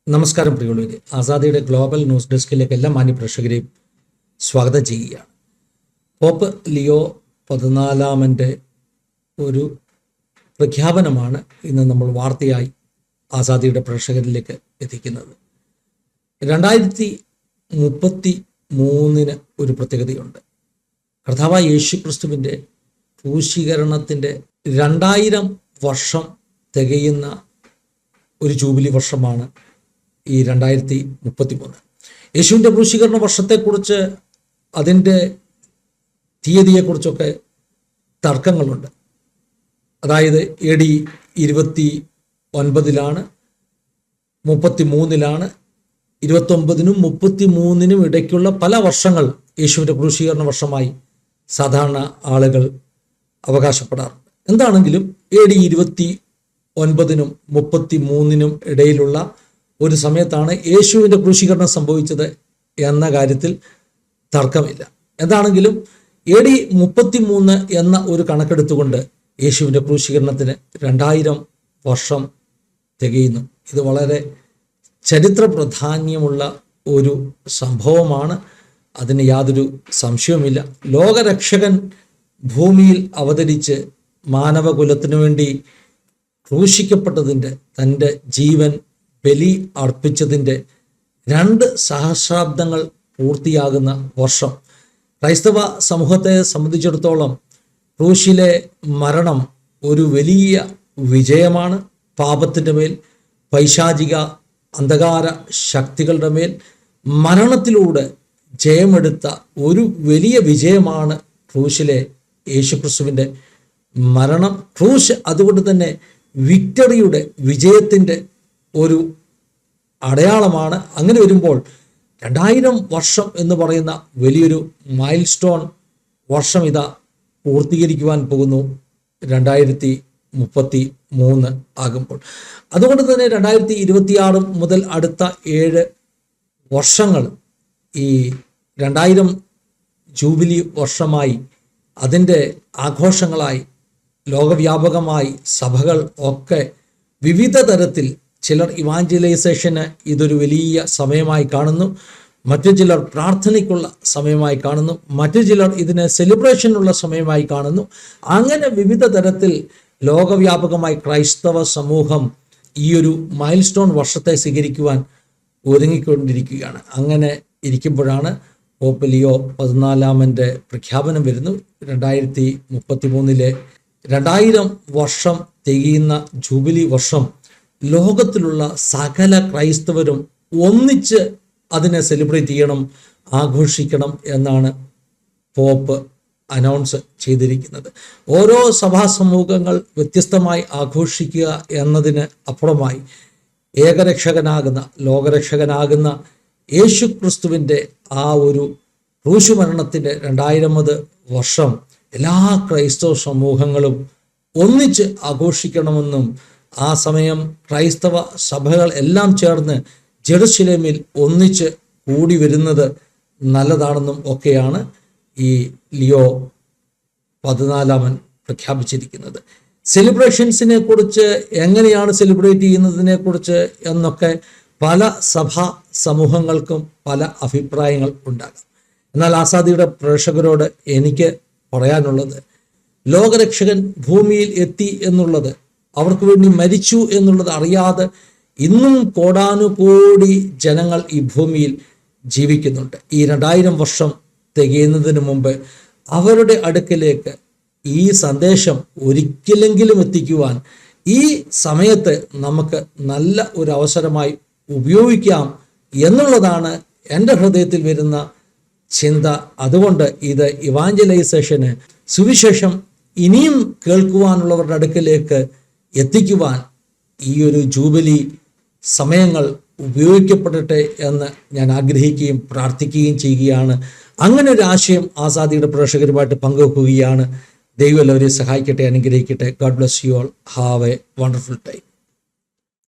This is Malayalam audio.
നമസ്കാരം പ്രിയമുള്ളവരെ, ആസാദിയുടെ ഗ്ലോബൽ ന്യൂസ് ഡെസ്കിലേക്ക് എല്ലാ മാന്യപ്രേക്ഷകരെയും സ്വാഗതം ചെയ്യുകയാണ്. പോപ്പ് ലിയോ 14 ഒരു പ്രഖ്യാപനമാണ് ഇന്ന് നമ്മൾ വാർത്തയായി ആസാദിയുടെ പ്രേക്ഷകരിലേക്ക് എത്തിക്കുന്നത്. 2033 ഒരു പ്രത്യേകതയുണ്ട്. കർത്താവായ യേശുക്രിസ്തുവിൻ്റെ ക്രൂശീകരണത്തിൻ്റെ 2000 വർഷം തികയുന്ന ഒരു ജൂബിലി വർഷമാണ് ഈ 2033. യേശുവിൻ്റെ ക്രൂശീകരണ വർഷത്തെക്കുറിച്ച്, അതിൻ്റെ തീയതിയെക്കുറിച്ചൊക്കെ തർക്കങ്ങളുണ്ട്. അതായത് AD 29 33 29-നും 33-നും ഇടയ്ക്കുള്ള പല വർഷങ്ങൾ യേശുവിൻ്റെ ക്രൂശീകരണ വർഷമായി സാധാരണ ആളുകൾ അവകാശപ്പെടാറുണ്ട്. എന്താണെങ്കിലും AD 29-നും 33-നും ഇടയിലുള്ള ഒരു സമയത്താണ് യേശുവിൻ്റെ ക്രൂശീകരണം സംഭവിച്ചത് എന്ന കാര്യത്തിൽ തർക്കമില്ല. എന്താണെങ്കിലും AD 33 എന്ന ഒരു കണക്കെടുത്തുകൊണ്ട് യേശുവിൻ്റെ ക്രൂശീകരണത്തിന് 2000 വർഷം തികയുന്നു. ഇത് വളരെ ചരിത്ര പ്രാധാന്യമുള്ള ഒരു സംഭവമാണ്, അതിന് യാതൊരു സംശയവുമില്ല. ലോകരക്ഷകൻ ഭൂമിയിൽ അവതരിച്ച് മാനവകുലത്തിനു വേണ്ടി ക്രൂശിക്കപ്പെട്ടതിൻ്റെ, തൻ്റെ ജീവൻ ബലി അർപ്പിച്ചതിൻ്റെ 2 സഹസ്രാബ്ദങ്ങൾ പൂർത്തിയാകുന്ന വർഷം. ക്രൈസ്തവ സമൂഹത്തെ സംബന്ധിച്ചിടത്തോളം ക്രൂശിലെ മരണം ഒരു വലിയ വിജയമാണ്. പാപത്തിൻ്റെ മേൽ, പൈശാചിക അന്ധകാര ശക്തികളുടെ മേൽ മരണത്തിലൂടെ ജയമെടുത്ത ഒരു വലിയ വിജയമാണ് ക്രൂശിലെ യേശുക്രിസ്തുവിൻ്റെ മരണം. ക്രൂശ് അതുകൊണ്ട് തന്നെ വിക്ടറിയുടെ, വിജയത്തിൻ്റെ ഒരു അടയാളമാണ്. അങ്ങനെ വരുമ്പോൾ 2000 വർഷം എന്ന് പറയുന്ന വലിയൊരു മൈൽ സ്റ്റോൺ വർഷം ഇതാ പൂർത്തീകരിക്കുവാൻ പോകുന്നു 2033 ആകുമ്പോൾ. അതുകൊണ്ട് തന്നെ 2026 മുതൽ അടുത്ത 7 വർഷങ്ങൾ ഈ 2000 ജൂബിലി വർഷമായി, അതിൻ്റെ ആഘോഷങ്ങളായി ലോകവ്യാപകമായി സഭകൾ ഒക്കെ വിവിധ തരത്തിൽ, ചിലർ ഇവാഞ്ചലൈസേഷന് ഇതൊരു വലിയ സമയമായി കാണുന്നു, മറ്റു ചിലർ പ്രാർത്ഥനയ്ക്കുള്ള സമയമായി കാണുന്നു, മറ്റു ചിലർ ഇതിന് സെലിബ്രേഷനുള്ള സമയമായി കാണുന്നു. അങ്ങനെ വിവിധ തരത്തിൽ ലോകവ്യാപകമായി ക്രൈസ്തവ സമൂഹം ഈ ഒരു മൈൽ സ്റ്റോൺ വർഷത്തെ സ്വീകരിക്കുവാൻ ഒരുങ്ങിക്കൊണ്ടിരിക്കുകയാണ്. അങ്ങനെ ഇരിക്കുമ്പോഴാണ് പോപ്പ് ലിയോ 14 പ്രഖ്യാപനം വരുന്നു. 2033 2000 വർഷം തികയുന്ന ജൂബിലി വർഷം ലോകത്തിലുള്ള സകല ക്രൈസ്തവരും ഒന്നിച്ച് അതിനെ സെലിബ്രേറ്റ് ചെയ്യണം, ആഘോഷിക്കണം എന്നാണ് പോപ്പ് അനൗൺസ് ചെയ്തിരിക്കുന്നത്. ഓരോ സഭാ സമൂഹങ്ങൾ വ്യത്യസ്തമായി ആഘോഷിക്കുക എന്നതിന് അപ്പുറമായി ഏകരക്ഷകനാകുന്ന, ലോകരക്ഷകനാകുന്ന യേശു ക്രിസ്തുവിൻ്റെ ആ ഒരു ക്രൂശുമരണത്തിൻ്റെ 2000ാമത് വർഷം എല്ലാ ക്രൈസ്തവ സമൂഹങ്ങളും ഒന്നിച്ച് ആഘോഷിക്കണമെന്നും, ആ സമയം ക്രൈസ്തവ സഭകൾ എല്ലാം ചേർന്ന് ജെറുസലേമിൽ ഒന്നിച്ച് കൂടി വരുന്നത് നല്ലതാണെന്നും ഒക്കെയാണ് ഈ ലിയോ 14 പ്രഖ്യാപിച്ചിരിക്കുന്നത്. സെലിബ്രേഷൻസിനെ കുറിച്ച്, എങ്ങനെയാണ് സെലിബ്രേറ്റ് ചെയ്യുന്നതിനെ കുറിച്ച് എന്നൊക്കെ പല സഭാ സമൂഹങ്ങൾക്കും പല അഭിപ്രായങ്ങൾ ഉണ്ടാകാം. എന്നാൽ ആസാദിയുടെ പ്രേക്ഷകരോട് എനിക്ക് പറയാനുള്ളത്, ലോകരക്ഷകൻ ഭൂമിയിൽ എത്തി എന്നുള്ളത്, അവർക്ക് വേണ്ടി മരിച്ചു എന്നുള്ളത് അറിയാതെ ഇന്നും കോടാനുകോടി ജനങ്ങൾ ഈ ഭൂമിയിൽ ജീവിക്കുന്നുണ്ട്. ഈ 2000 വർഷം തികയുന്നതിന് മുമ്പ് അവരുടെ അടുക്കലേക്ക് ഈ സന്ദേശം ഒരിക്കലെങ്കിലും എത്തിക്കുവാൻ ഈ സമയത്ത് നമുക്ക് നല്ല ഒരു അവസരമായി ഉപയോഗിക്കാം എന്നുള്ളതാണ് എൻ്റെ ഹൃദയത്തിൽ വരുന്ന ചിന്ത. അതുകൊണ്ട് ഇത് ഇവാഞ്ചലൈസേഷന്, സുവിശേഷം ഇനിയും കേൾക്കുവാനുള്ളവരുടെ അടുക്കലേക്ക് എത്തിക്കുവാൻ ഈ ഒരു ജൂബിലി സമയങ്ങൾ ഉപയോഗിക്കപ്പെടട്ടെ എന്ന് ഞാൻ ആഗ്രഹിക്കുകയും പ്രാർത്ഥിക്കുകയും ചെയ്യുകയാണ്. അങ്ങനെ ഒരു ആശയം ആസാദിയുടെ പ്രേക്ഷകരുമായിട്ട് പങ്കുവെക്കുകയാണ്. ദൈവം എല്ലാവരെയും സഹായിക്കട്ടെ, അനുഗ്രഹിക്കട്ടെ. God bless you all. Have A wonderful time.